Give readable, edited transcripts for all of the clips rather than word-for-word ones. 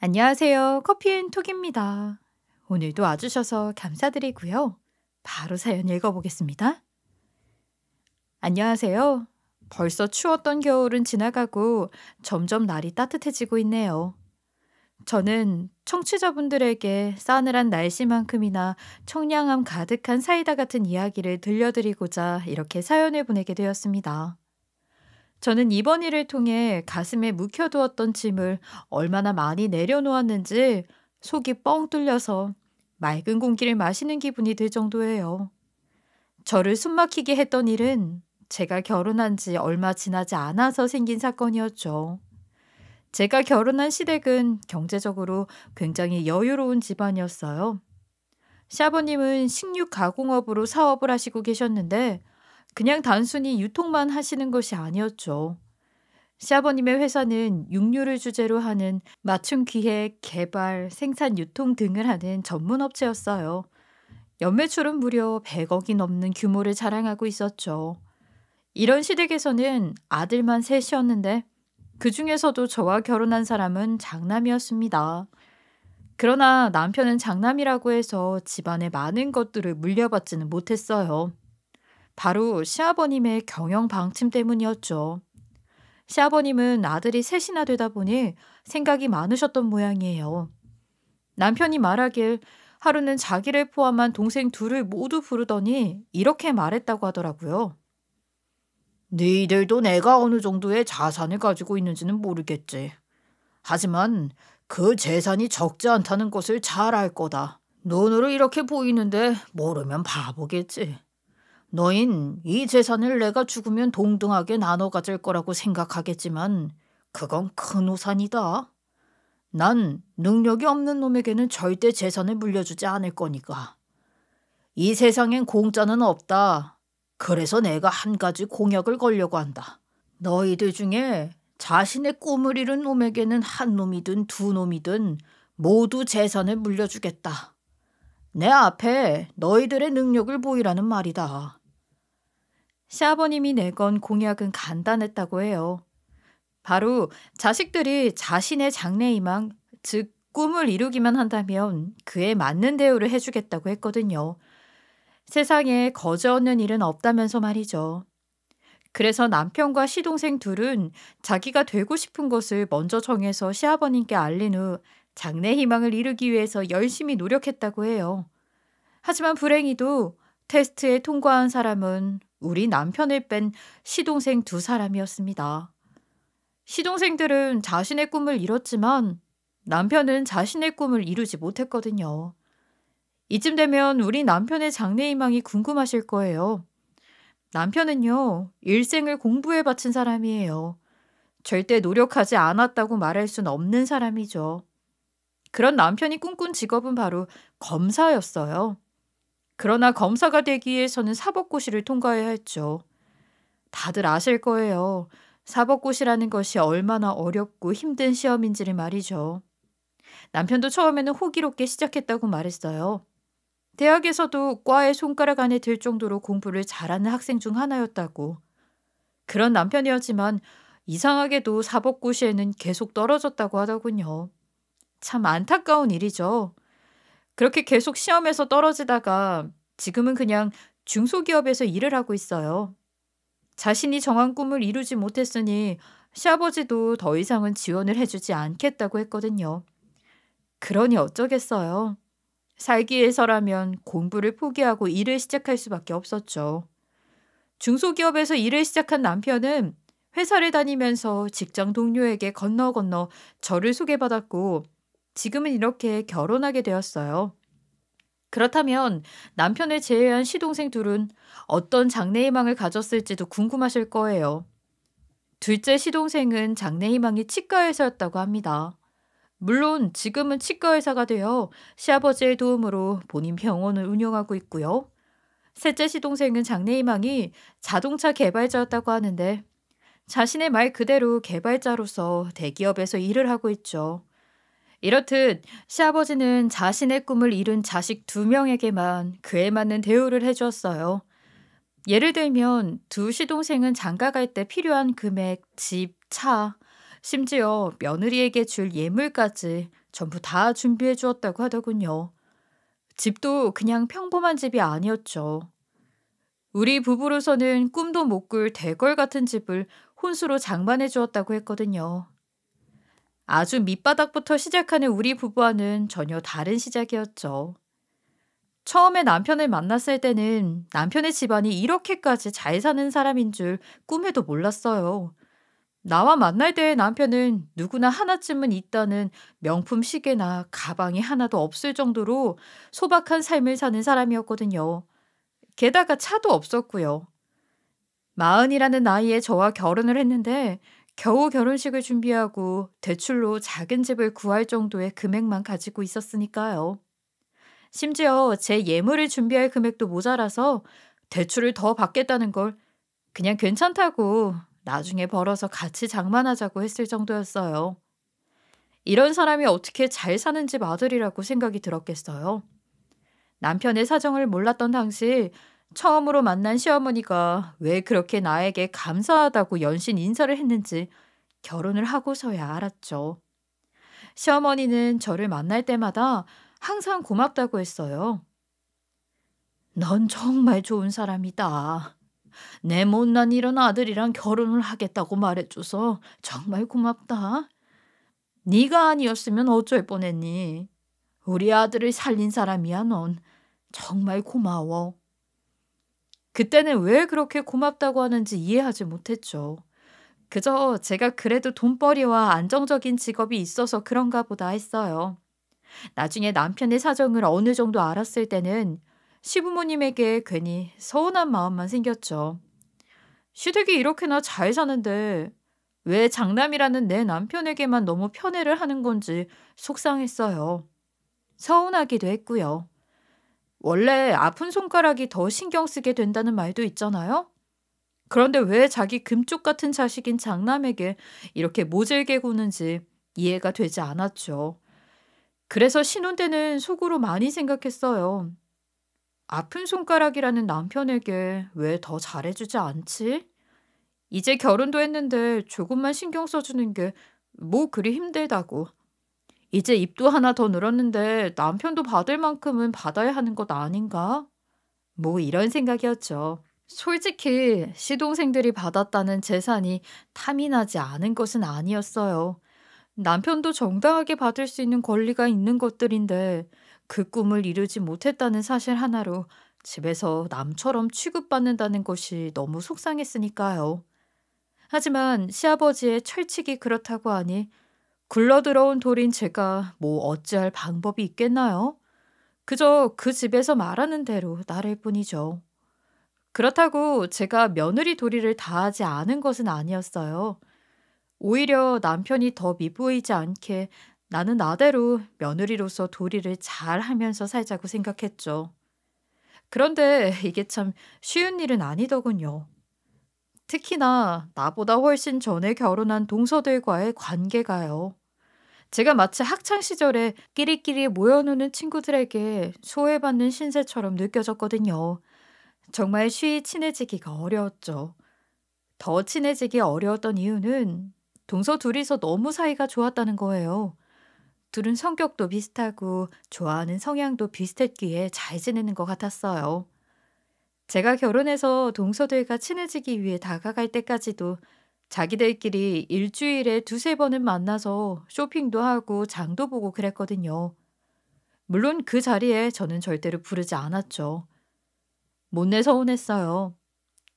안녕하세요. 커피앤톡입니다. 오늘도 와주셔서 감사드리고요. 바로 사연 읽어보겠습니다. 안녕하세요. 벌써 추웠던 겨울은 지나가고 점점 날이 따뜻해지고 있네요. 저는 청취자분들에게 싸늘한 날씨만큼이나 청량함 가득한 사이다 같은 이야기를 들려드리고자 이렇게 사연을 보내게 되었습니다. 저는 이번 일을 통해 가슴에 묵혀두었던 짐을 얼마나 많이 내려놓았는지 속이 뻥 뚫려서 맑은 공기를 마시는 기분이 들 정도예요. 저를 숨막히게 했던 일은 제가 결혼한 지 얼마 지나지 않아서 생긴 사건이었죠. 제가 결혼한 시댁은 경제적으로 굉장히 여유로운 집안이었어요. 시아버님은 식육 가공업으로 사업을 하시고 계셨는데 그냥 단순히 유통만 하시는 것이 아니었죠. 시아버님의 회사는 육류를 주제로 하는 맞춤 기획, 개발, 생산, 유통 등을 하는 전문 업체였어요. 연매출은 무려 100억이 넘는 규모를 자랑하고 있었죠. 이런 시댁에서는 아들만 셋이었는데 그 중에서도 저와 결혼한 사람은 장남이었습니다. 그러나 남편은 장남이라고 해서 집안의 많은 것들을 물려받지는 못했어요. 바로 시아버님의 경영 방침 때문이었죠. 시아버님은 아들이 셋이나 되다 보니 생각이 많으셨던 모양이에요. 남편이 말하길 하루는 자기를 포함한 동생 둘을 모두 부르더니 이렇게 말했다고 하더라고요. 너희들도 내가 어느 정도의 자산을 가지고 있는지는 모르겠지. 하지만 그 재산이 적지 않다는 것을 잘 알 거다. 눈으로 이렇게 보이는데 모르면 바보겠지. 너흰 이 재산을 내가 죽으면 동등하게 나눠 가질 거라고 생각하겠지만 그건 큰 오산이다. 난 능력이 없는 놈에게는 절대 재산을 물려주지 않을 거니까. 이 세상엔 공짜는 없다. 그래서 내가 한 가지 공약을 걸려고 한다. 너희들 중에 자신의 꿈을 이룬 놈에게는 한 놈이든 두 놈이든 모두 재산을 물려주겠다. 내 앞에 너희들의 능력을 보이라는 말이다. 시아버님이 내건 공약은 간단했다고 해요. 바로 자식들이 자신의 장래희망, 즉 꿈을 이루기만 한다면 그에 맞는 대우를 해주겠다고 했거든요. 세상에 거저 얻는 일은 없다면서 말이죠. 그래서 남편과 시동생 둘은 자기가 되고 싶은 것을 먼저 정해서 시아버님께 알린 후 장래희망을 이루기 위해서 열심히 노력했다고 해요. 하지만 불행히도 테스트에 통과한 사람은 우리 남편을 뺀 시동생 두 사람이었습니다. 시동생들은 자신의 꿈을 이뤘지만 남편은 자신의 꿈을 이루지 못했거든요. 이쯤 되면 우리 남편의 장래희망이 궁금하실 거예요. 남편은요, 일생을 공부에 바친 사람이에요. 절대 노력하지 않았다고 말할 순 없는 사람이죠. 그런 남편이 꿈꾼 직업은 바로 검사였어요. 그러나 검사가 되기 위해서는 사법고시를 통과해야 했죠. 다들 아실 거예요. 사법고시라는 것이 얼마나 어렵고 힘든 시험인지를 말이죠. 남편도 처음에는 호기롭게 시작했다고 말했어요. 대학에서도 과의 손가락 안에 들 정도로 공부를 잘하는 학생 중 하나였다고. 그런 남편이었지만 이상하게도 사법고시에는 계속 떨어졌다고 하더군요. 참 안타까운 일이죠. 그렇게 계속 시험에서 떨어지다가 지금은 그냥 중소기업에서 일을 하고 있어요. 자신이 정한 꿈을 이루지 못했으니 시아버지도 더 이상은 지원을 해주지 않겠다고 했거든요. 그러니 어쩌겠어요. 살기 위해서라면 공부를 포기하고 일을 시작할 수밖에 없었죠. 중소기업에서 일을 시작한 남편은 회사를 다니면서 직장 동료에게 건너 저를 소개받았고 지금은 이렇게 결혼하게 되었어요. 그렇다면 남편을 제외한 시동생 둘은 어떤 장래희망을 가졌을지도 궁금하실 거예요. 둘째 시동생은 장래희망이 치과의사였다고 합니다. 물론 지금은 치과의사가 되어 시아버지의 도움으로 본인 병원을 운영하고 있고요. 셋째 시동생은 장래희망이 자동차 개발자였다고 하는데 자신의 말 그대로 개발자로서 대기업에서 일을 하고 있죠. 이렇듯 시아버지는 자신의 꿈을 이룬 자식 2명에게만 그에 맞는 대우를 해주었어요. 예를 들면 두 시동생은 장가 갈 때 필요한 금액, 집, 차 심지어 며느리에게 줄 예물까지 전부 다 준비해 주었다고 하더군요. 집도 그냥 평범한 집이 아니었죠. 우리 부부로서는 꿈도 못 꿀 대걸 같은 집을 혼수로 장만해 주었다고 했거든요. 아주 밑바닥부터 시작하는 우리 부부와는 전혀 다른 시작이었죠. 처음에 남편을 만났을 때는 남편의 집안이 이렇게까지 잘 사는 사람인 줄 꿈에도 몰랐어요. 나와 만날 때의 남편은 누구나 하나쯤은 있다는 명품 시계나 가방이 하나도 없을 정도로 소박한 삶을 사는 사람이었거든요. 게다가 차도 없었고요. 마흔이라는 나이에 저와 결혼을 했는데 겨우 결혼식을 준비하고 대출로 작은 집을 구할 정도의 금액만 가지고 있었으니까요. 심지어 제 예물을 준비할 금액도 모자라서 대출을 더 받겠다는 걸 그냥 괜찮다고 나중에 벌어서 같이 장만하자고 했을 정도였어요. 이런 사람이 어떻게 잘 사는 집 아들이라고 생각이 들었겠어요. 남편의 사정을 몰랐던 당시 처음으로 만난 시어머니가 왜 그렇게 나에게 감사하다고 연신 인사를 했는지 결혼을 하고서야 알았죠. 시어머니는 저를 만날 때마다 항상 고맙다고 했어요. 넌 정말 좋은 사람이다. 내 못난 이런 아들이랑 결혼을 하겠다고 말해줘서 정말 고맙다. 네가 아니었으면 어쩔 뻔했니? 우리 아들을 살린 사람이야 넌. 정말 고마워. 그때는 왜 그렇게 고맙다고 하는지 이해하지 못했죠. 그저 제가 그래도 돈벌이와 안정적인 직업이 있어서 그런가 보다 했어요. 나중에 남편의 사정을 어느 정도 알았을 때는 시부모님에게 괜히 서운한 마음만 생겼죠. 시댁이 이렇게나 잘 사는데 왜 장남이라는 내 남편에게만 너무 편애를 하는 건지 속상했어요. 서운하기도 했고요. 원래 아픈 손가락이 더 신경 쓰게 된다는 말도 있잖아요. 그런데 왜 자기 금쪽 같은 자식인 장남에게 이렇게 모질게 구는지 이해가 되지 않았죠. 그래서 신혼 때는 속으로 많이 생각했어요. 아픈 손가락이라는 남편에게 왜 더 잘해주지 않지? 이제 결혼도 했는데 조금만 신경 써주는 게 뭐 그리 힘들다고. 이제 입도 하나 더 늘었는데 남편도 받을 만큼은 받아야 하는 것 아닌가? 뭐 이런 생각이었죠. 솔직히 시동생들이 받았다는 재산이 탐이 나지 않은 것은 아니었어요. 남편도 정당하게 받을 수 있는 권리가 있는 것들인데 그 꿈을 이루지 못했다는 사실 하나로 집에서 남처럼 취급받는다는 것이 너무 속상했으니까요. 하지만 시아버지의 철칙이 그렇다고 하니 굴러들어온 돌인 제가 뭐 어찌할 방법이 있겠나요? 그저 그 집에서 말하는 대로 나를 뿐이죠. 그렇다고 제가 며느리 도리를 다하지 않은 것은 아니었어요. 오히려 남편이 더 미보이지 않게 나는 나대로 며느리로서 도리를 잘 하면서 살자고 생각했죠. 그런데 이게 참 쉬운 일은 아니더군요. 특히나 나보다 훨씬 전에 결혼한 동서들과의 관계가요. 제가 마치 학창 시절에 끼리끼리 모여노는 친구들에게 소외받는 신세처럼 느껴졌거든요. 정말 쉬이 친해지기가 어려웠죠. 더 친해지기 어려웠던 이유는 동서 둘이서 너무 사이가 좋았다는 거예요. 둘은 성격도 비슷하고 좋아하는 성향도 비슷했기에 잘 지내는 것 같았어요. 제가 결혼해서 동서들과 친해지기 위해 다가갈 때까지도 자기들끼리 일주일에 두세 번은 만나서 쇼핑도 하고 장도 보고 그랬거든요. 물론 그 자리에 저는 절대로 부르지 않았죠. 못내 서운했어요.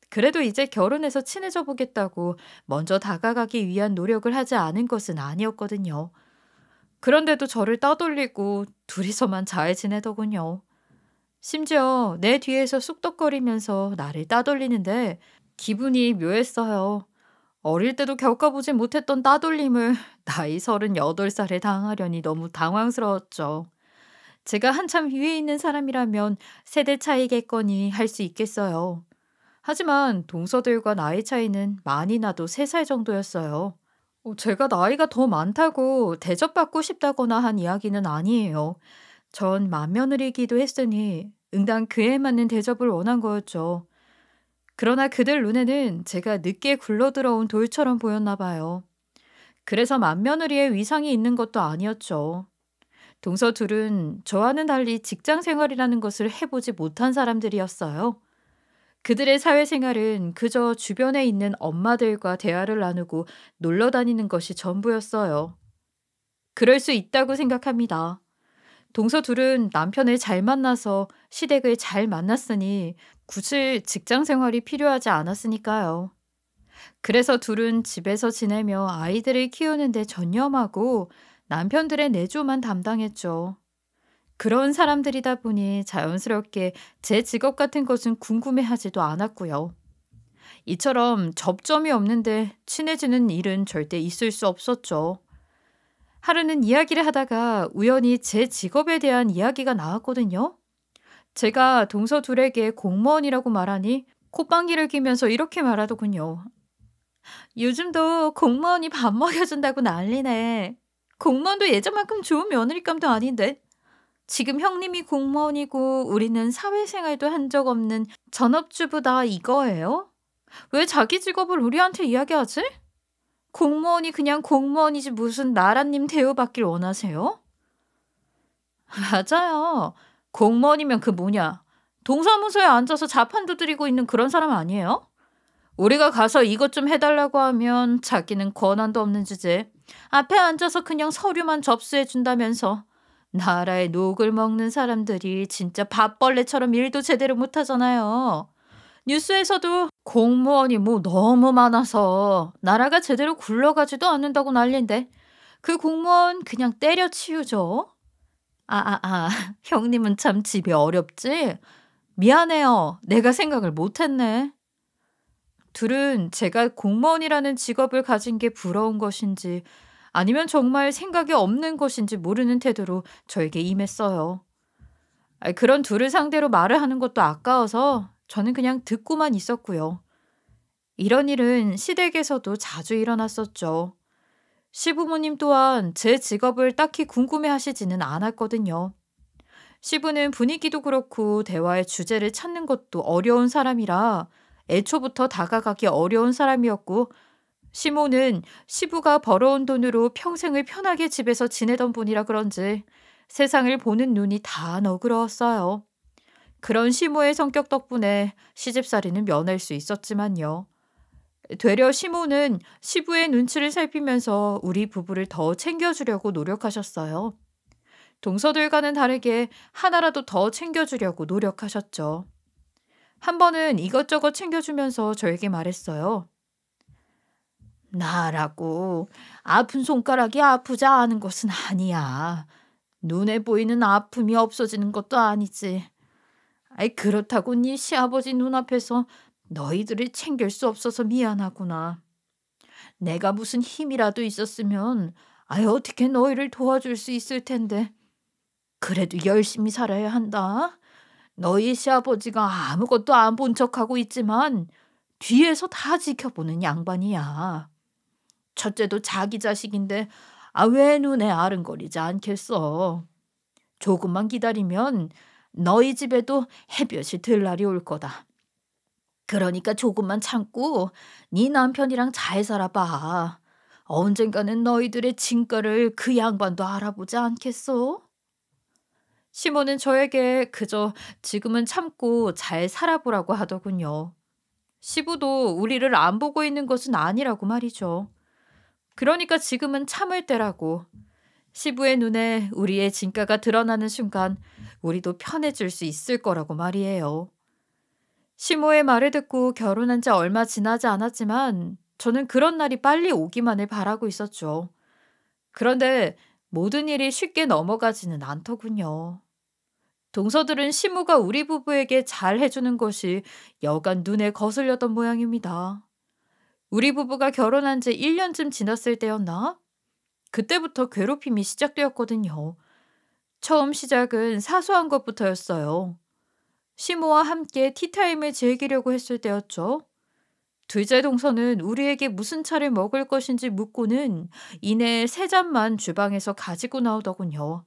그래도 이제 결혼해서 친해져 보겠다고 먼저 다가가기 위한 노력을 하지 않은 것은 아니었거든요. 그런데도 저를 따돌리고 둘이서만 잘 지내더군요. 심지어 내 뒤에서 쑥덕거리면서 나를 따돌리는데 기분이 묘했어요. 어릴 때도 겪어보지 못했던 따돌림을 나이 38살에 당하려니 너무 당황스러웠죠. 제가 한참 위에 있는 사람이라면 세대 차이겠거니 할 수 있겠어요. 하지만 동서들과 나이 차이는 많이 나도 3살 정도였어요. 제가 나이가 더 많다고 대접받고 싶다거나 한 이야기는 아니에요. 전 맏며느리이기도 했으니 응당 그에 맞는 대접을 원한 거였죠. 그러나 그들 눈에는 제가 늦게 굴러들어온 돌처럼 보였나 봐요. 그래서 맏며느리의 위상이 있는 것도 아니었죠. 동서 둘은 저와는 달리 직장 생활이라는 것을 해보지 못한 사람들이었어요. 그들의 사회생활은 그저 주변에 있는 엄마들과 대화를 나누고 놀러 다니는 것이 전부였어요. 그럴 수 있다고 생각합니다. 동서 둘은 남편을 잘 만나서 시댁을 잘 만났으니 굳이 직장 생활이 필요하지 않았으니까요. 그래서 둘은 집에서 지내며 아이들을 키우는 데 전념하고 남편들의 내조만 담당했죠. 그런 사람들이다 보니 자연스럽게 제 직업 같은 것은 궁금해하지도 않았고요. 이처럼 접점이 없는데 친해지는 일은 절대 있을 수 없었죠. 하루는 이야기를 하다가 우연히 제 직업에 대한 이야기가 나왔거든요. 제가 동서 둘에게 공무원이라고 말하니 콧방귀를 뀌면서 이렇게 말하더군요. 요즘도 공무원이 밥 먹여준다고 난리네. 공무원도 예전만큼 좋은 며느리감도 아닌데. 지금 형님이 공무원이고 우리는 사회생활도 한 적 없는 전업주부다 이거예요? 왜 자기 직업을 우리한테 이야기하지? 공무원이 그냥 공무원이지 무슨 나라님 대우받길 원하세요? 맞아요. 공무원이면 그 뭐냐. 동사무소에 앉아서 자판 두드리고 있는 그런 사람 아니에요? 우리가 가서 이것 좀 해달라고 하면 자기는 권한도 없는 주제. 앞에 앉아서 그냥 서류만 접수해 준다면서. 나라의 녹을 먹는 사람들이 진짜 밥벌레처럼 일도 제대로 못하잖아요. 뉴스에서도 공무원이 뭐 너무 많아서 나라가 제대로 굴러가지도 않는다고 난리인데 그 공무원 그냥 때려치우죠. 형님은 참 집이 어렵지? 미안해요. 내가 생각을 못했네. 둘은 제가 공무원이라는 직업을 가진 게 부러운 것인지 아니면 정말 생각이 없는 것인지 모르는 태도로 저에게 임했어요. 그런 둘을 상대로 말을 하는 것도 아까워서 저는 그냥 듣고만 있었고요. 이런 일은 시댁에서도 자주 일어났었죠. 시부모님 또한 제 직업을 딱히 궁금해하시지는 않았거든요. 시부는 분위기도 그렇고 대화의 주제를 찾는 것도 어려운 사람이라 애초부터 다가가기 어려운 사람이었고 시모는 시부가 벌어온 돈으로 평생을 편하게 집에서 지내던 분이라 그런지 세상을 보는 눈이 다 너그러웠어요. 그런 시모의 성격 덕분에 시집살이는 면할 수 있었지만요. 되려 시모는 시부의 눈치를 살피면서 우리 부부를 더 챙겨주려고 노력하셨어요. 동서들과는 다르게 하나라도 더 챙겨주려고 노력하셨죠. 한 번은 이것저것 챙겨주면서 저에게 말했어요. 나라고 아픈 손가락이 아프지 않은 것은 아니야. 눈에 보이는 아픔이 없어지는 것도 아니지. 그렇다고 네 시아버지 눈앞에서 너희들을 챙길 수 없어서 미안하구나. 내가 무슨 힘이라도 있었으면 어떻게 너희를 도와줄 수 있을 텐데. 그래도 열심히 살아야 한다. 너희 시아버지가 아무것도 안 본 척하고 있지만 뒤에서 다 지켜보는 양반이야. 첫째도 자기 자식인데 왜 눈에 아른거리지 않겠어. 조금만 기다리면 너희 집에도 햇볕이 들 날이 올 거다. 그러니까 조금만 참고 네 남편이랑 잘 살아봐. 언젠가는 너희들의 진가를 그 양반도 알아보지 않겠어? 시모는 저에게 그저 지금은 참고 잘 살아보라고 하더군요. 시부도 우리를 안 보고 있는 것은 아니라고 말이죠. 그러니까 지금은 참을 때라고. 시부의 눈에 우리의 진가가 드러나는 순간 우리도 편해질 수 있을 거라고 말이에요. 시모의 말을 듣고 결혼한 지 얼마 지나지 않았지만 저는 그런 날이 빨리 오기만을 바라고 있었죠. 그런데 모든 일이 쉽게 넘어가지는 않더군요. 동서들은 시모가 우리 부부에게 잘 해주는 것이 여간 눈에 거슬렸던 모양입니다. 우리 부부가 결혼한 지 1년쯤 지났을 때였나? 그때부터 괴롭힘이 시작되었거든요. 처음 시작은 사소한 것부터였어요. 시모와 함께 티타임을 즐기려고 했을 때였죠. 둘째 동서는 우리에게 무슨 차를 먹을 것인지 묻고는 이내 세 잔만 주방에서 가지고 나오더군요.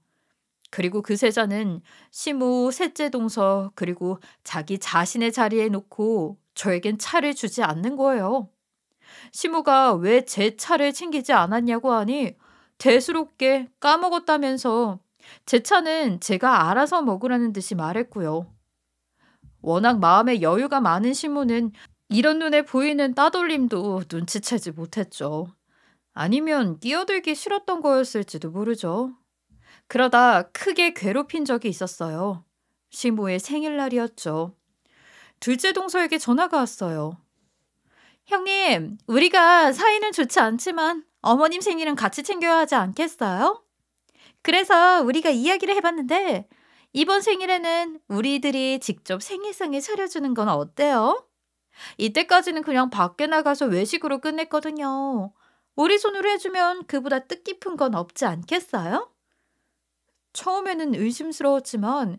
그리고 그 세 잔은 시모, 셋째 동서 그리고 자기 자신의 자리에 놓고 저에겐 차를 주지 않는 거예요. 시모가 왜 제 차를 챙기지 않았냐고 하니 대수롭게 까먹었다면서 제 차는 제가 알아서 먹으라는 듯이 말했고요. 워낙 마음에 여유가 많은 시모는 이런 눈에 보이는 따돌림도 눈치채지 못했죠. 아니면 끼어들기 싫었던 거였을지도 모르죠. 그러다 크게 괴롭힌 적이 있었어요. 시모의 생일날이었죠. 둘째 동서에게 전화가 왔어요. 형님, 우리가 사이는 좋지 않지만 어머님 생일은 같이 챙겨야 하지 않겠어요? 그래서 우리가 이야기를 해봤는데 이번 생일에는 우리들이 직접 생일상을 차려주는 건 어때요? 이때까지는 그냥 밖에 나가서 외식으로 끝냈거든요. 우리 손으로 해주면 그보다 뜻깊은 건 없지 않겠어요? 처음에는 의심스러웠지만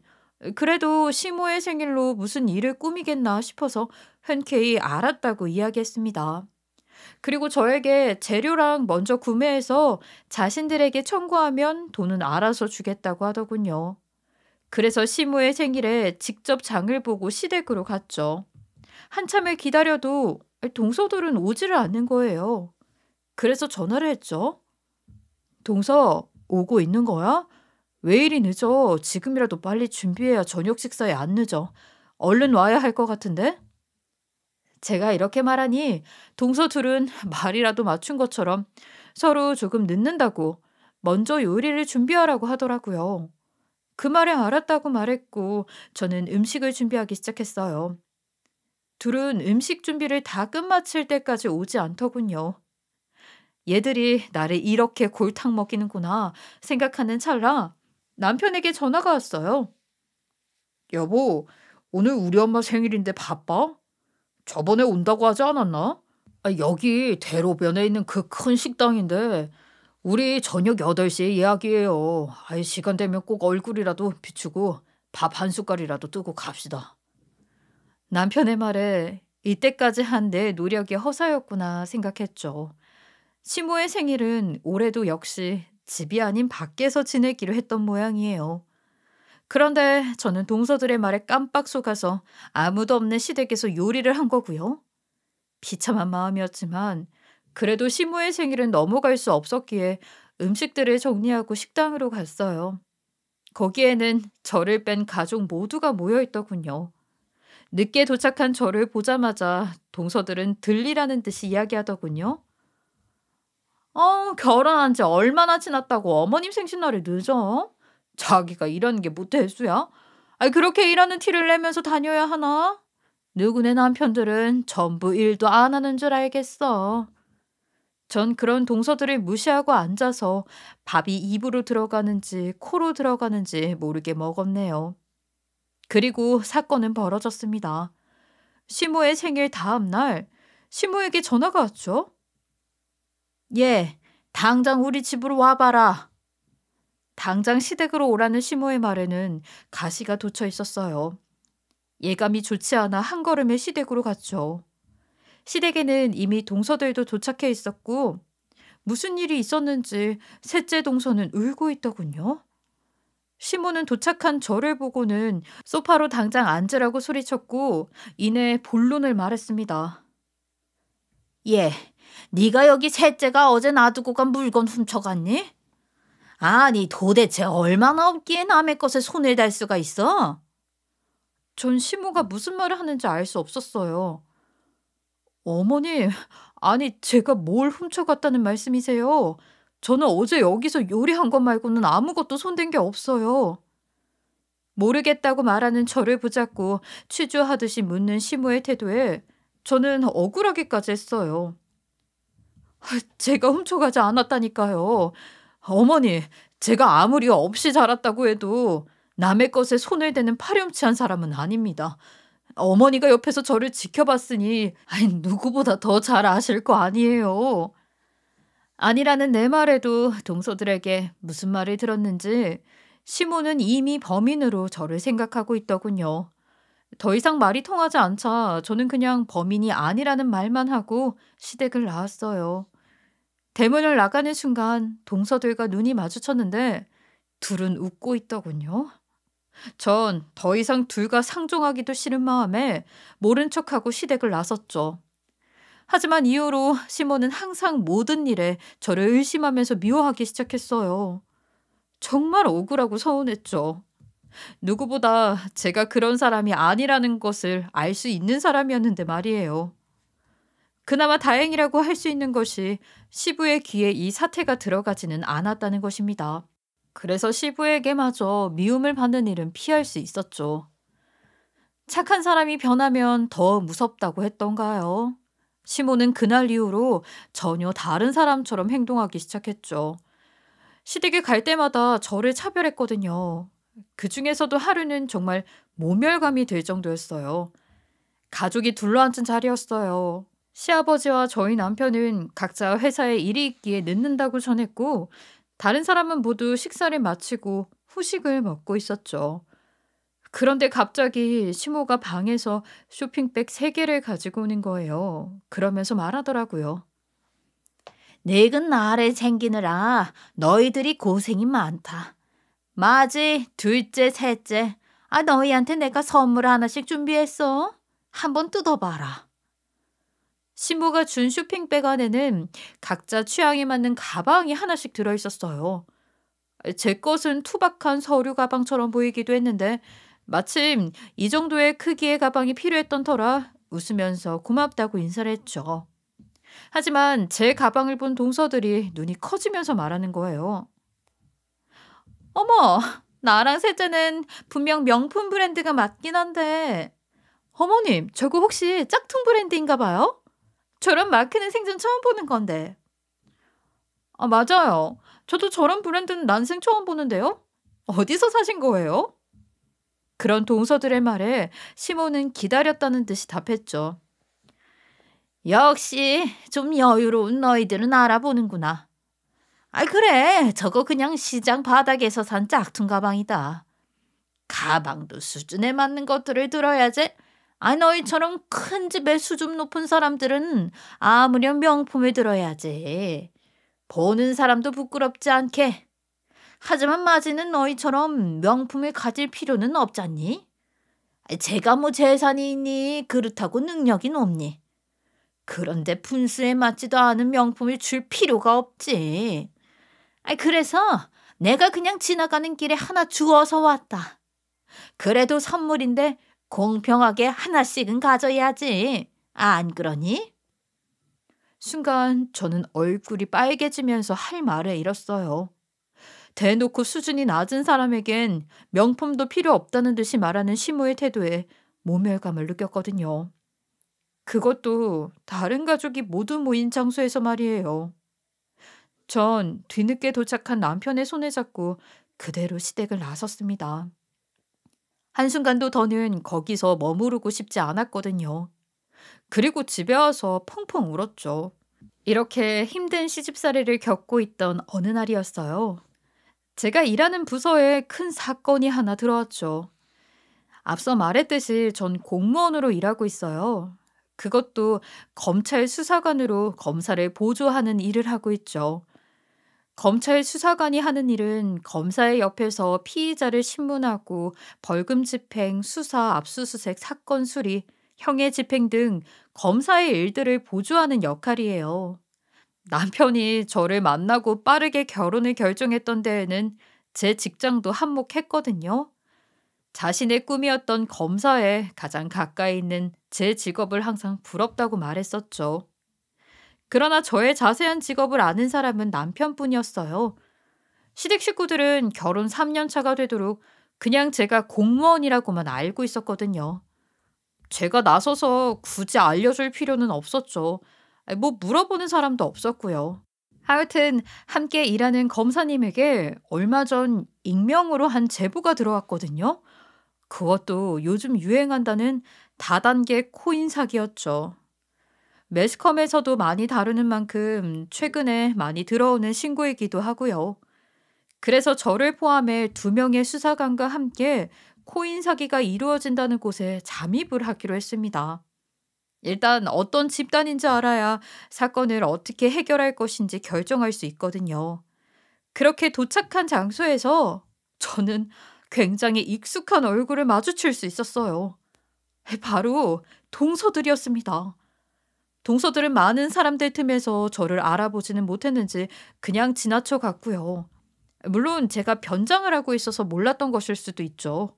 그래도 시모의 생일로 무슨 일을 꾸미겠나 싶어서 흔쾌히 알았다고 이야기했습니다. 그리고 저에게 재료랑 먼저 구매해서 자신들에게 청구하면 돈은 알아서 주겠다고 하더군요. 그래서 시모의 생일에 직접 장을 보고 시댁으로 갔죠. 한참을 기다려도 동서들은 오지를 않는 거예요. 그래서 전화를 했죠. 동서, 오고 있는 거야? 왜 이리 늦어? 지금이라도 빨리 준비해야 저녁 식사에 안 늦어. 얼른 와야 할 것 같은데? 제가 이렇게 말하니 동서 둘은 말이라도 맞춘 것처럼 서로 조금 늦는다고 먼저 요리를 준비하라고 하더라고요. 그 말에 알았다고 말했고 저는 음식을 준비하기 시작했어요. 둘은 음식 준비를 다 끝마칠 때까지 오지 않더군요. 얘들이 나를 이렇게 골탕 먹이는구나 생각하는 찰나 남편에게 전화가 왔어요. 여보, 오늘 우리 엄마 생일인데 바빠? 저번에 온다고 하지 않았나? 여기 대로변에 있는 그 큰 식당인데 우리 저녁 8시에 예약이에요. 시간 되면 꼭 얼굴이라도 비추고 밥 한 숟갈이라도 뜨고 갑시다. 남편의 말에 이때까지 한 내 노력이 허사였구나 생각했죠. 시모의 생일은 올해도 역시 집이 아닌 밖에서 지내기로 했던 모양이에요. 그런데 저는 동서들의 말에 깜빡 속아서 아무도 없는 시댁에서 요리를 한 거고요. 비참한 마음이었지만 그래도 시모의 생일은 넘어갈 수 없었기에 음식들을 정리하고 식당으로 갔어요. 거기에는 저를 뺀 가족 모두가 모여 있더군요. 늦게 도착한 저를 보자마자 동서들은 들리라는 듯이 이야기하더군요. 결혼한 지 얼마나 지났다고 어머님 생신날이 늦어? 자기가 일하는 게 뭐 대수야? 그렇게 일하는 티를 내면서 다녀야 하나? 누구네 남편들은 전부 일도 안 하는 줄 알겠어. 전 그런 동서들을 무시하고 앉아서 밥이 입으로 들어가는지 코로 들어가는지 모르게 먹었네요. 그리고 사건은 벌어졌습니다. 시모의 생일 다음 날 시모에게 전화가 왔죠. 예, 당장 우리 집으로 와봐라. 당장 시댁으로 오라는 시모의 말에는 가시가 돋쳐 있었어요. 예감이 좋지 않아 한 걸음에 시댁으로 갔죠. 시댁에는 이미 동서들도 도착해 있었고 무슨 일이 있었는지 셋째 동서는 울고 있더군요. 시모는 도착한 저를 보고는 소파로 당장 앉으라고 소리쳤고 이내 본론을 말했습니다. 예, 네가 여기 셋째가 어제 놔두고 간 물건 훔쳐갔니? 아니 도대체 얼마나 없기에 남의 것에 손을 댈 수가 있어? 전 시모가 무슨 말을 하는지 알 수 없었어요. 어머니, 아니 제가 뭘 훔쳐갔다는 말씀이세요? 저는 어제 여기서 요리한 것 말고는 아무것도 손댄 게 없어요. 모르겠다고 말하는 저를 붙잡고 취조하듯이 묻는 시모의 태도에 저는 억울하기까지 했어요. 제가 훔쳐가지 않았다니까요. 어머니, 제가 아무리 없이 자랐다고 해도 남의 것에 손을 대는 파렴치한 사람은 아닙니다. 어머니가 옆에서 저를 지켜봤으니 누구보다 더 잘 아실 거 아니에요. 아니라는 내 말에도 동서들에게 무슨 말을 들었는지 시모는 이미 범인으로 저를 생각하고 있더군요. 더 이상 말이 통하지 않자 저는 그냥 범인이 아니라는 말만 하고 시댁을 나왔어요. 대문을 나가는 순간 동서들과 눈이 마주쳤는데 둘은 웃고 있더군요. 전 더 이상 둘과 상종하기도 싫은 마음에 모른 척하고 시댁을 나섰죠. 하지만 이후로 시모는 항상 모든 일에 저를 의심하면서 미워하기 시작했어요. 정말 억울하고 서운했죠. 누구보다 제가 그런 사람이 아니라는 것을 알 수 있는 사람이었는데 말이에요. 그나마 다행이라고 할 수 있는 것이 시부의 귀에 이 사태가 들어가지는 않았다는 것입니다. 그래서 시부에게마저 미움을 받는 일은 피할 수 있었죠. 착한 사람이 변하면 더 무섭다고 했던가요? 시모는 그날 이후로 전혀 다른 사람처럼 행동하기 시작했죠. 시댁에 갈 때마다 저를 차별했거든요. 그 중에서도 하루는 정말 모멸감이 들 정도였어요. 가족이 둘러앉은 자리였어요. 시아버지와 저희 남편은 각자 회사에 일이 있기에 늦는다고 전했고, 다른 사람은 모두 식사를 마치고 후식을 먹고 있었죠. 그런데 갑자기 시모가 방에서 쇼핑백 3개를 가지고 오는 거예요. 그러면서 말하더라고요. 늙은 나를 챙기느라 너희들이 고생이 많다. 맞이, 둘째, 셋째. 너희한테 내가 선물 하나씩 준비했어. 한번 뜯어봐라. 시모가 준 쇼핑백 안에는 각자 취향에 맞는 가방이 하나씩 들어있었어요. 제 것은 투박한 서류 가방처럼 보이기도 했는데 마침 이 정도의 크기의 가방이 필요했던 터라 웃으면서 고맙다고 인사를 했죠. 하지만 제 가방을 본 동서들이 눈이 커지면서 말하는 거예요. 어머, 나랑 셋째는 분명 명품 브랜드가 맞긴 한데 어머님, 저거 혹시 짝퉁 브랜드인가 봐요? 저런 마크는 생전 처음 보는 건데. 맞아요. 저도 저런 브랜드는 난생 처음 보는데요. 어디서 사신 거예요? 그런 동서들의 말에 시모는 기다렸다는 듯이 답했죠. 역시 좀 여유로운 너희들은 알아보는구나. 그래. 저거 그냥 시장 바닥에서 산 짝퉁 가방이다. 가방도 수준에 맞는 것들을 들어야지. 너희처럼 큰 집에 수준 높은 사람들은 아무렴 명품을 들어야지. 보는 사람도 부끄럽지 않게. 하지만 마지는 너희처럼 명품을 가질 필요는 없잖니? 제가 뭐 재산이 있니? 그렇다고 능력이 높니? 그런데 분수에 맞지도 않은 명품을 줄 필요가 없지. 그래서 내가 그냥 지나가는 길에 하나 주워서 왔다. 그래도 선물인데 공평하게 하나씩은 가져야지. 안 그러니? 순간 저는 얼굴이 빨개지면서 할 말을 잃었어요. 대놓고 수준이 낮은 사람에겐 명품도 필요 없다는 듯이 말하는 시모의 태도에 모멸감을 느꼈거든요. 그것도 다른 가족이 모두 모인 장소에서 말이에요. 전 뒤늦게 도착한 남편의 손을 잡고 그대로 시댁을 나섰습니다. 한순간도 더는 거기서 머무르고 싶지 않았거든요. 그리고 집에 와서 펑펑 울었죠. 이렇게 힘든 시집살이를 겪고 있던 어느 날이었어요. 제가 일하는 부서에 큰 사건이 하나 들어왔죠. 앞서 말했듯이 전 공무원으로 일하고 있어요. 그것도 검찰 수사관으로 검사를 보조하는 일을 하고 있죠. 검찰 수사관이 하는 일은 검사의 옆에서 피의자를 신문하고 벌금 집행, 수사, 압수수색, 사건 수리, 형의 집행 등 검사의 일들을 보조하는 역할이에요. 남편이 저를 만나고 빠르게 결혼을 결정했던 데에는 제 직장도 한몫했거든요. 자신의 꿈이었던 검사에 가장 가까이 있는 제 직업을 항상 부럽다고 말했었죠. 그러나 저의 자세한 직업을 아는 사람은 남편뿐이었어요. 시댁 식구들은 결혼 3년 차가 되도록 그냥 제가 공무원이라고만 알고 있었거든요. 제가 나서서 굳이 알려줄 필요는 없었죠. 뭐 물어보는 사람도 없었고요. 하여튼 함께 일하는 검사님에게 얼마 전 익명으로 한 제보가 들어왔거든요. 그것도 요즘 유행한다는 다단계 코인 사기였죠. 매스컴에서도 많이 다루는 만큼 최근에 많이 들어오는 신고이기도 하고요. 그래서 저를 포함해 2명의 수사관과 함께 코인 사기가 이루어진다는 곳에 잠입을 하기로 했습니다. 일단 어떤 집단인지 알아야 사건을 어떻게 해결할 것인지 결정할 수 있거든요. 그렇게 도착한 장소에서 저는 굉장히 익숙한 얼굴을 마주칠 수 있었어요. 바로 동서들이었습니다. 동서들은 많은 사람들 틈에서 저를 알아보지는 못했는지 그냥 지나쳐 갔고요. 물론 제가 변장을 하고 있어서 몰랐던 것일 수도 있죠.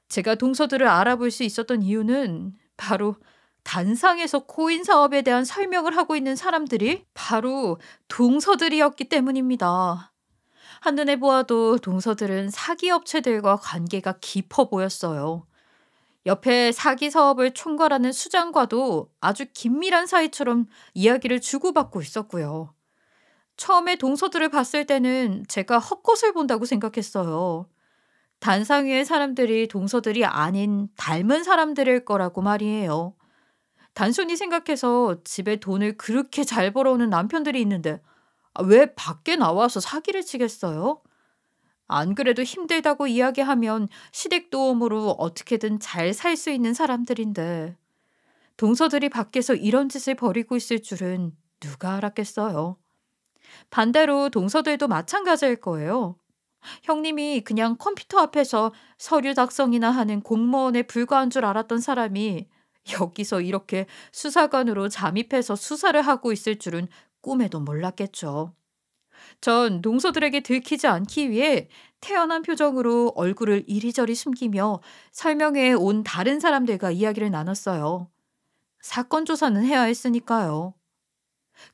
제가 동서들을 알아볼 수 있었던 이유는 바로 단상에서 코인 사업에 대한 설명을 하고 있는 사람들이 바로 동서들이었기 때문입니다. 한눈에 보아도 동서들은 사기 업체들과 관계가 깊어 보였어요. 옆에 사기 사업을 총괄하는 수장과도 아주 긴밀한 사이처럼 이야기를 주고받고 있었고요. 처음에 동서들을 봤을 때는 제가 헛것을 본다고 생각했어요. 단상 위의 사람들이 동서들이 아닌 닮은 사람들일 거라고 말이에요. 단순히 생각해서 집에 돈을 그렇게 잘 벌어오는 남편들이 있는데 왜 밖에 나와서 사기를 치겠어요? 안 그래도 힘들다고 이야기하면 시댁 도움으로 어떻게든 잘 살 수 있는 사람들인데 동서들이 밖에서 이런 짓을 벌이고 있을 줄은 누가 알았겠어요. 반대로 동서들도 마찬가지일 거예요. 형님이 그냥 컴퓨터 앞에서 서류 작성이나 하는 공무원에 불과한 줄 알았던 사람이 여기서 이렇게 수사관으로 잠입해서 수사를 하고 있을 줄은 꿈에도 몰랐겠죠. 전 동서들에게 들키지 않기 위해 태연한 표정으로 얼굴을 이리저리 숨기며 설명회에 온 다른 사람들과 이야기를 나눴어요. 사건 조사는 해야 했으니까요.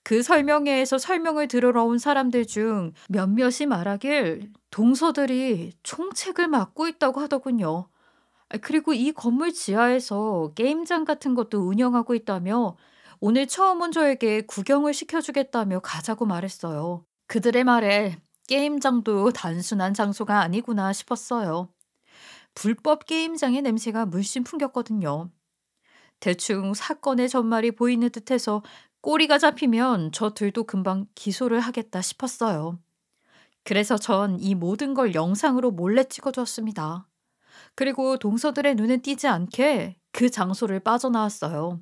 그 설명회에서 설명을 들으러 온 사람들 중 몇몇이 말하길 동서들이 총책을 맡고 있다고 하더군요. 그리고 이 건물 지하에서 게임장 같은 것도 운영하고 있다며 오늘 처음 온 저에게 구경을 시켜주겠다며 가자고 말했어요. 그들의 말에 게임장도 단순한 장소가 아니구나 싶었어요. 불법 게임장의 냄새가 물씬 풍겼거든요. 대충 사건의 전말이 보이는 듯해서 꼬리가 잡히면 저들도 금방 기소를 하겠다 싶었어요. 그래서 전 이 모든 걸 영상으로 몰래 찍어두었습니다. 그리고 동서들의 눈에 띄지 않게 그 장소를 빠져나왔어요.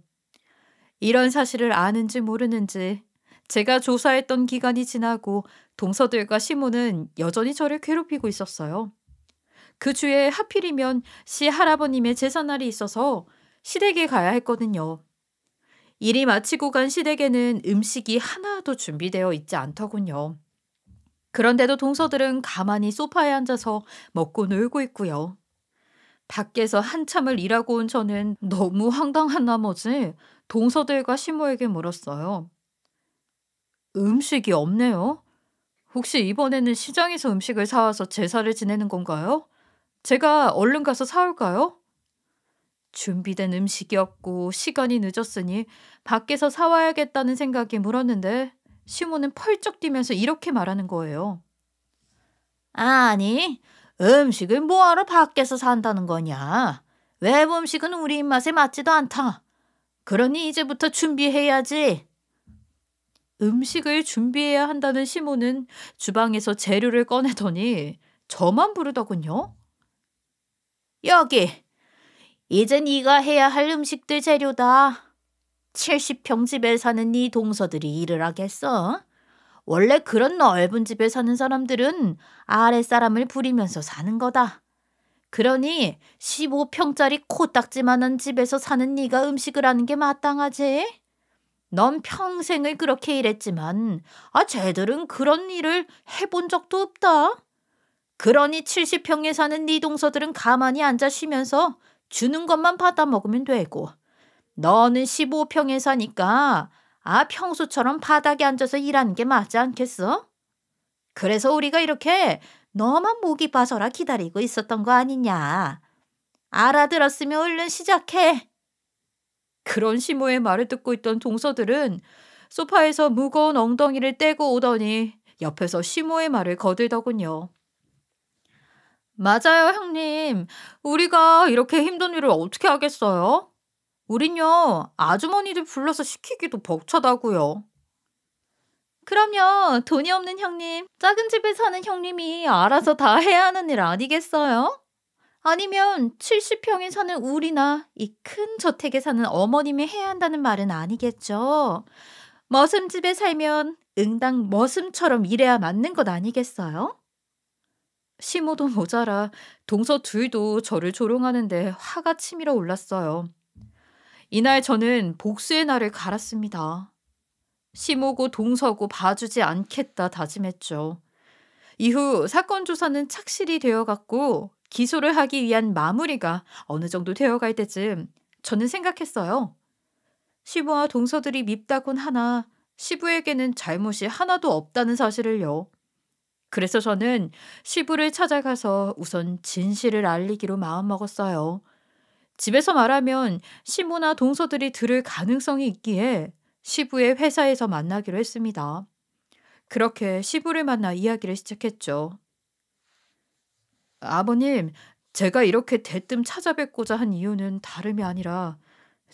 이런 사실을 아는지 모르는지 제가 조사했던 기간이 지나고 동서들과 시모는 여전히 저를 괴롭히고 있었어요. 그 주에 하필이면 시 할아버님의 제삿날이 있어서 시댁에 가야 했거든요. 일이 마치고 간 시댁에는 음식이 하나도 준비되어 있지 않더군요. 그런데도 동서들은 가만히 소파에 앉아서 먹고 놀고 있고요. 밖에서 한참을 일하고 온 저는 너무 황당한 나머지 동서들과 시모에게 물었어요. 음식이 없네요. 혹시 이번에는 시장에서 음식을 사와서 제사를 지내는 건가요? 제가 얼른 가서 사올까요? 준비된 음식이 없고 시간이 늦었으니 밖에서 사와야겠다는 생각에 물었는데 시모는 펄쩍 뛰면서 이렇게 말하는 거예요. 아니, 음식을 뭐하러 밖에서 산다는 거냐? 외부 음식은 우리 입맛에 맞지도 않다. 그러니 이제부터 준비해야지. 음식을 준비해야 한다는 시모는 주방에서 재료를 꺼내더니 저만 부르더군요. 여기, 이제 네가 해야 할 음식들 재료다. 70평 집에 사는 네 동서들이 일을 하겠어? 원래 그런 넓은 집에 사는 사람들은 아랫사람을 부리면서 사는 거다. 그러니 15평짜리 코딱지만한 집에서 사는 네가 음식을 하는 게 마땅하지? 넌 평생을 그렇게 일했지만 쟤들은 그런 일을 해본 적도 없다. 그러니 70평에 사는 네 동서들은 가만히 앉아 쉬면서 주는 것만 받아 먹으면 되고 너는 15평에 사니까 평소처럼 바닥에 앉아서 일하는 게 맞지 않겠어? 그래서 우리가 이렇게 너만 목이 빠져라 기다리고 있었던 거 아니냐. 알아들었으면 얼른 시작해. 그런 시모의 말을 듣고 있던 동서들은 소파에서 무거운 엉덩이를 떼고 오더니 옆에서 시모의 말을 거들더군요. 맞아요, 형님. 우리가 이렇게 힘든 일을 어떻게 하겠어요? 우린요, 아주머니들 불러서 시키기도 벅차다고요. 그럼요, 돈이 없는 형님, 작은 집에 사는 형님이 알아서 다 해야 하는 일 아니겠어요? 아니면 70평에 사는 우리나 이 큰 저택에 사는 어머님이 해야 한다는 말은 아니겠죠. 머슴집에 살면 응당 머슴처럼 일해야 맞는 것 아니겠어요? 시모도 모자라 동서 둘도 저를 조롱하는데 화가 치밀어 올랐어요. 이날 저는 복수의 날을 갈았습니다. 시모고 동서고 봐주지 않겠다 다짐했죠. 이후 사건 조사는 착실히 되어갔고 기소를 하기 위한 마무리가 어느 정도 되어갈 때쯤 저는 생각했어요. 시부와 동서들이 밉다곤 하나 시부에게는 잘못이 하나도 없다는 사실을요. 그래서 저는 시부를 찾아가서 우선 진실을 알리기로 마음먹었어요. 집에서 말하면 시모나 동서들이 들을 가능성이 있기에 시부의 회사에서 만나기로 했습니다. 그렇게 시부를 만나 이야기를 시작했죠. 아버님, 제가 이렇게 대뜸 찾아뵙고자 한 이유는 다름이 아니라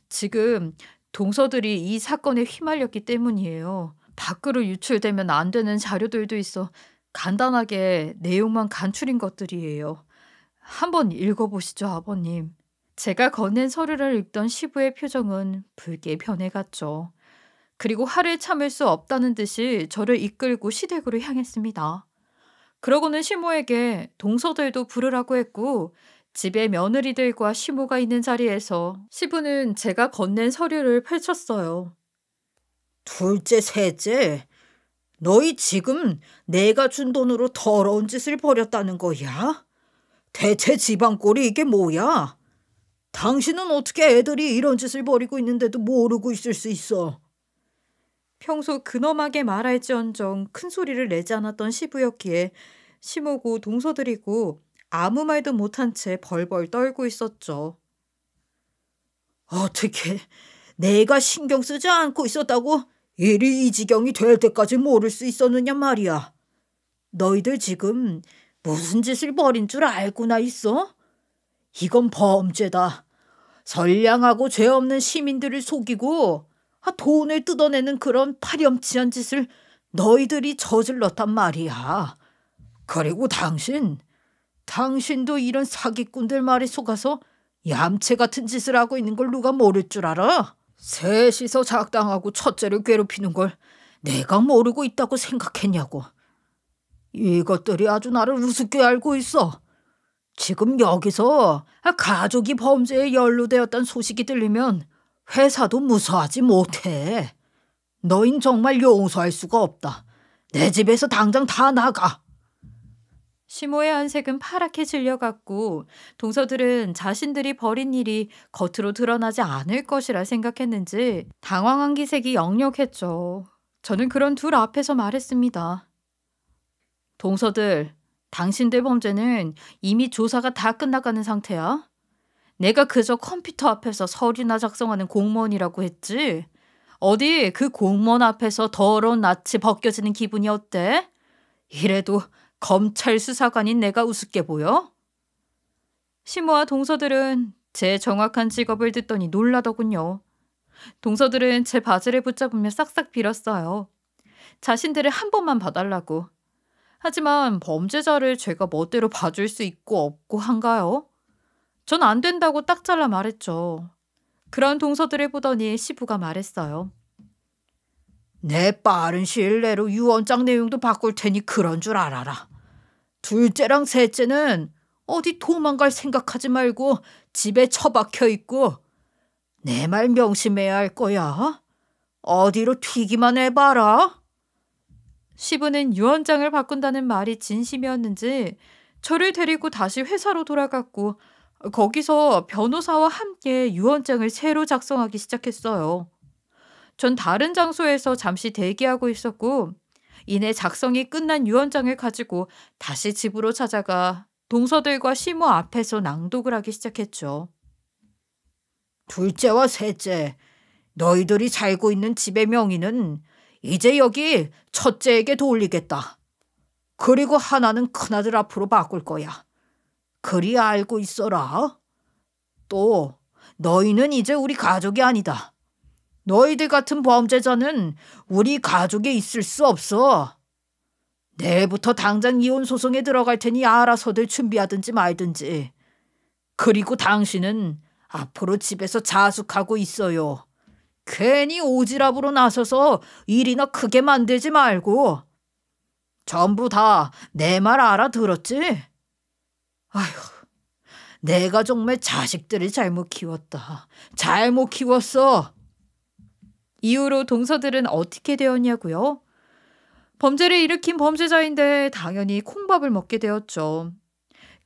지금 동서들이 이 사건에 휘말렸기 때문이에요. 밖으로 유출되면 안 되는 자료들도 있어 간단하게 내용만 간추린 것들이에요. 한번 읽어보시죠, 아버님. 제가 건넨 서류를 읽던 시부의 표정은 붉게 변해갔죠. 그리고 화를 참을 수 없다는 듯이 저를 이끌고 시댁으로 향했습니다. 그러고는 시모에게 동서들도 부르라고 했고 집에 며느리들과 시모가 있는 자리에서 시부는 제가 건넨 서류를 펼쳤어요. 둘째, 셋째, 너희 지금 내가 준 돈으로 더러운 짓을 벌였다는 거야? 대체 집안 꼴이 이게 뭐야? 당신은 어떻게 애들이 이런 짓을 벌이고 있는데도 모르고 있을 수 있어? 평소 근엄하게 말할지언정 큰 소리를 내지 않았던 시부였기에 시모고 동서들이고 아무 말도 못한 채 벌벌 떨고 있었죠. 어떻게 내가 신경 쓰지 않고 있었다고 일이 이 지경이 될 때까지 모를 수 있었느냐 말이야. 너희들 지금 무슨 짓을 벌인 줄 알고나 있어? 이건 범죄다. 선량하고 죄 없는 시민들을 속이고 돈을 뜯어내는 그런 파렴치한 짓을 너희들이 저질렀단 말이야. 그리고 당신도 이런 사기꾼들 말에 속아서 얌체 같은 짓을 하고 있는 걸 누가 모를 줄 알아? 셋이서 작당하고 첫째를 괴롭히는 걸 내가 모르고 있다고 생각했냐고. 이것들이 아주 나를 우습게 알고 있어. 지금 여기서 가족이 범죄에 연루되었다는 소식이 들리면 회사도 무서워하지 못해. 너흰 정말 용서할 수가 없다. 내 집에서 당장 다 나가. 시모의 안색은 파랗게 질려갔고 동서들은 자신들이 벌인 일이 겉으로 드러나지 않을 것이라 생각했는지 당황한 기색이 역력했죠. 저는 그런 둘 앞에서 말했습니다. 동서들, 당신들 범죄는 이미 조사가 다 끝나가는 상태야. 내가 그저 컴퓨터 앞에서 서류나 작성하는 공무원이라고 했지. 어디 그 공무원 앞에서 더러운 낯이 벗겨지는 기분이 어때? 이래도 검찰 수사관인 내가 우습게 보여? 시모와 동서들은 제 정확한 직업을 듣더니 놀라더군요. 동서들은 제 바지를 붙잡으며 싹싹 빌었어요. 자신들을 한 번만 봐달라고. 하지만 범죄자를 제가 멋대로 봐줄 수 있고 없고 한가요? 전 안 된다고 딱 잘라 말했죠. 그런 동서들을 보더니 시부가 말했어요. 내 빠른 시일 내로 유언장 내용도 바꿀 테니 그런 줄 알아라. 둘째랑 셋째는 어디 도망갈 생각하지 말고 집에 처박혀 있고 내 말 명심해야 할 거야. 어디로 튀기만 해봐라. 시부는 유언장을 바꾼다는 말이 진심이었는지 저를 데리고 다시 회사로 돌아갔고 거기서 변호사와 함께 유언장을 새로 작성하기 시작했어요. 전 다른 장소에서 잠시 대기하고 있었고 이내 작성이 끝난 유언장을 가지고 다시 집으로 찾아가 동서들과 시모 앞에서 낭독을 하기 시작했죠. 둘째와 셋째, 너희들이 살고 있는 집의 명의는 이제 여기 첫째에게 돌리겠다. 그리고 하나는 큰아들 앞으로 바꿀 거야. 그리 알고 있어라. 또 너희는 이제 우리 가족이 아니다. 너희들 같은 범죄자는 우리 가족에 있을 수 없어. 내일부터 당장 이혼 소송에 들어갈 테니 알아서들 준비하든지 말든지. 그리고 당신은 앞으로 집에서 자숙하고 있어요. 괜히 오지랖으로 나서서 일이나 크게 만들지 말고. 전부 다 내 말 알아들었지? 아휴, 내가 정말 자식들을 잘못 키웠다. 잘못 키웠어. 이후로 동서들은 어떻게 되었냐고요? 범죄를 일으킨 범죄자인데 당연히 콩밥을 먹게 되었죠.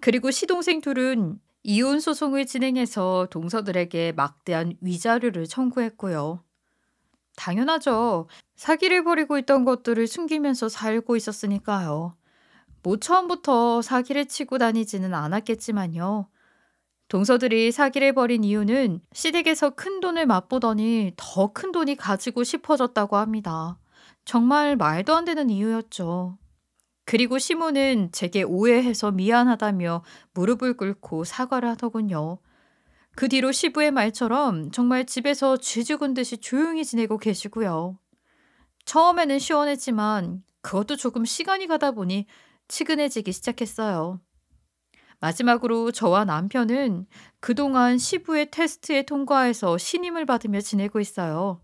그리고 시동생 둘은 이혼 소송을 진행해서 동서들에게 막대한 위자료를 청구했고요. 당연하죠. 사기를 벌이고 있던 것들을 숨기면서 살고 있었으니까요. 뭐 처음부터 사기를 치고 다니지는 않았겠지만요. 동서들이 사기를 벌인 이유는 시댁에서 큰 돈을 맛보더니 더 큰 돈이 가지고 싶어졌다고 합니다. 정말 말도 안 되는 이유였죠. 그리고 시모는 제게 오해해서 미안하다며 무릎을 꿇고 사과를 하더군요. 그 뒤로 시부의 말처럼 정말 집에서 쥐 죽은 듯이 조용히 지내고 계시고요. 처음에는 시원했지만 그것도 조금 시간이 가다 보니 치근해지기 시작했어요. 마지막으로 저와 남편은 그동안 시부의 테스트에 통과해서 신임을 받으며 지내고 있어요.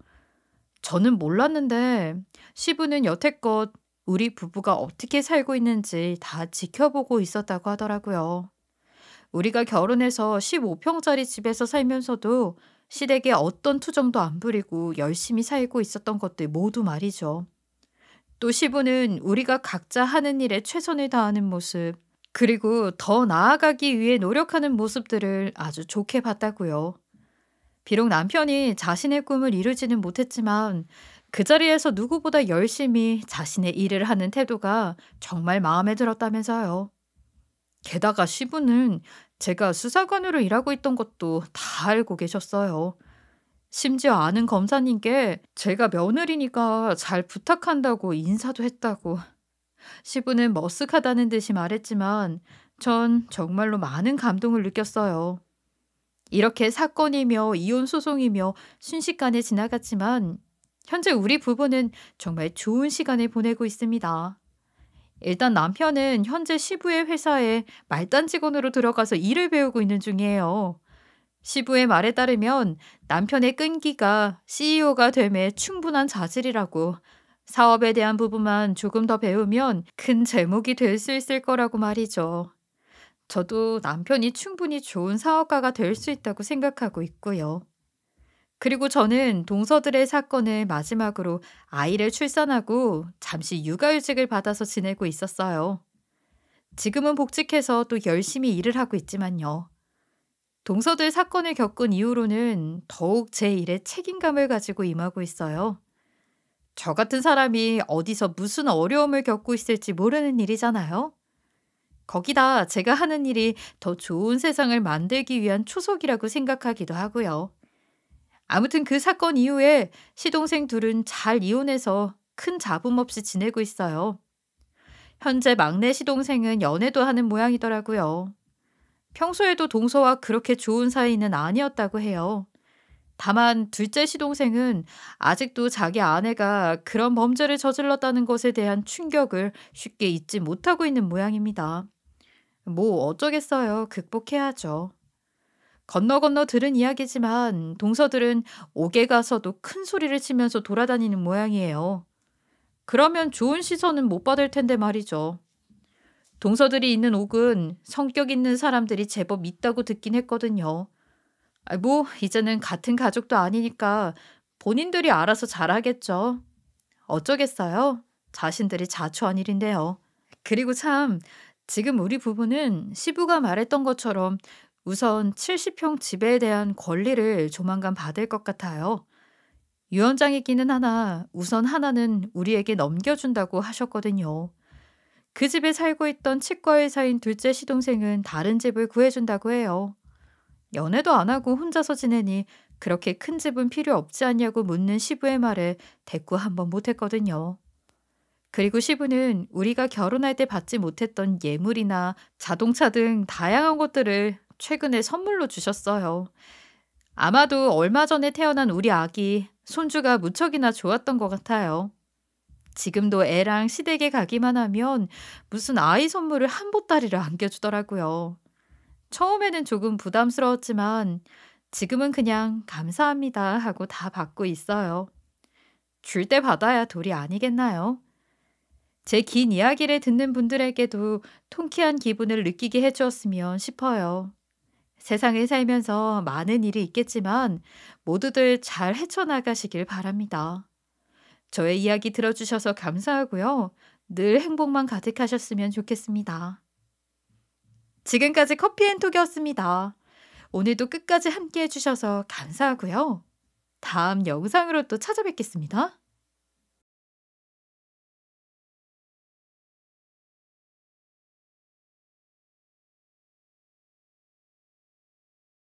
저는 몰랐는데 시부는 여태껏 우리 부부가 어떻게 살고 있는지 다 지켜보고 있었다고 하더라고요. 우리가 결혼해서 15평짜리 집에서 살면서도 시댁에 어떤 투정도 안 부리고 열심히 살고 있었던 것들 모두 말이죠. 또 시부는 우리가 각자 하는 일에 최선을 다하는 모습, 그리고 더 나아가기 위해 노력하는 모습들을 아주 좋게 봤다고요. 비록 남편이 자신의 꿈을 이루지는 못했지만 그 자리에서 누구보다 열심히 자신의 일을 하는 태도가 정말 마음에 들었다면서요. 게다가 시부는 제가 수사관으로 일하고 있던 것도 다 알고 계셨어요. 심지어 아는 검사님께 제가 며느리니까 잘 부탁한다고 인사도 했다고. 시부는 머쓱하다는 듯이 말했지만 전 정말로 많은 감동을 느꼈어요. 이렇게 사건이며 이혼 소송이며 순식간에 지나갔지만 현재 우리 부부는 정말 좋은 시간을 보내고 있습니다. 일단 남편은 현재 시부의 회사에 말단 직원으로 들어가서 일을 배우고 있는 중이에요. 시부의 말에 따르면 남편의 끈기가 CEO가 됨에 충분한 자질이라고, 사업에 대한 부분만 조금 더 배우면 큰 제목이 될 수 있을 거라고 말이죠. 저도 남편이 충분히 좋은 사업가가 될 수 있다고 생각하고 있고요. 그리고 저는 동서들의 사건을 마지막으로 아이를 출산하고 잠시 육아휴직을 받아서 지내고 있었어요. 지금은 복직해서 또 열심히 일을 하고 있지만요. 동서들 사건을 겪은 이후로는 더욱 제 일에 책임감을 가지고 임하고 있어요. 저 같은 사람이 어디서 무슨 어려움을 겪고 있을지 모르는 일이잖아요. 거기다 제가 하는 일이 더 좋은 세상을 만들기 위한 초석이라고 생각하기도 하고요. 아무튼 그 사건 이후에 시동생 둘은 잘 이혼해서 큰 잡음 없이 지내고 있어요. 현재 막내 시동생은 연애도 하는 모양이더라고요. 평소에도 동서와 그렇게 좋은 사이는 아니었다고 해요. 다만 둘째 시동생은 아직도 자기 아내가 그런 범죄를 저질렀다는 것에 대한 충격을 쉽게 잊지 못하고 있는 모양입니다. 뭐 어쩌겠어요. 극복해야죠. 건너 들은 이야기지만 동서들은 옥에 가서도 큰 소리를 치면서 돌아다니는 모양이에요. 그러면 좋은 시선은 못 받을 텐데 말이죠. 동서들이 있는 옥은 성격 있는 사람들이 제법 있다고 듣긴 했거든요. 뭐 이제는 같은 가족도 아니니까 본인들이 알아서 잘하겠죠. 어쩌겠어요. 자신들이 자초한 일인데요. 그리고 참 지금 우리 부부는 시부가 말했던 것처럼 우선 70평 집에 대한 권리를 조만간 받을 것 같아요. 유언장이기는 하나 우선 하나는 우리에게 넘겨준다고 하셨거든요. 그 집에 살고 있던 치과의사인 둘째 시동생은 다른 집을 구해준다고 해요. 연애도 안 하고 혼자서 지내니 그렇게 큰 집은 필요 없지 않냐고 묻는 시부의 말에 대꾸 한번 못했거든요. 그리고 시부는 우리가 결혼할 때 받지 못했던 예물이나 자동차 등 다양한 것들을 최근에 선물로 주셨어요. 아마도 얼마 전에 태어난 우리 아기, 손주가 무척이나 좋았던 것 같아요. 지금도 애랑 시댁에 가기만 하면 무슨 아이 선물을 한 보따리를 안겨주더라고요. 처음에는 조금 부담스러웠지만 지금은 그냥 감사합니다 하고 다 받고 있어요. 줄 때 받아야 도리 아니겠나요? 제 긴 이야기를 듣는 분들에게도 통쾌한 기분을 느끼게 해주었으면 싶어요. 세상을 살면서 많은 일이 있겠지만 모두들 잘 헤쳐나가시길 바랍니다. 저의 이야기 들어주셔서 감사하고요. 늘 행복만 가득하셨으면 좋겠습니다. 지금까지 커피앤톡이었습니다. 오늘도 끝까지 함께 해주셔서 감사하고요. 다음 영상으로 또 찾아뵙겠습니다.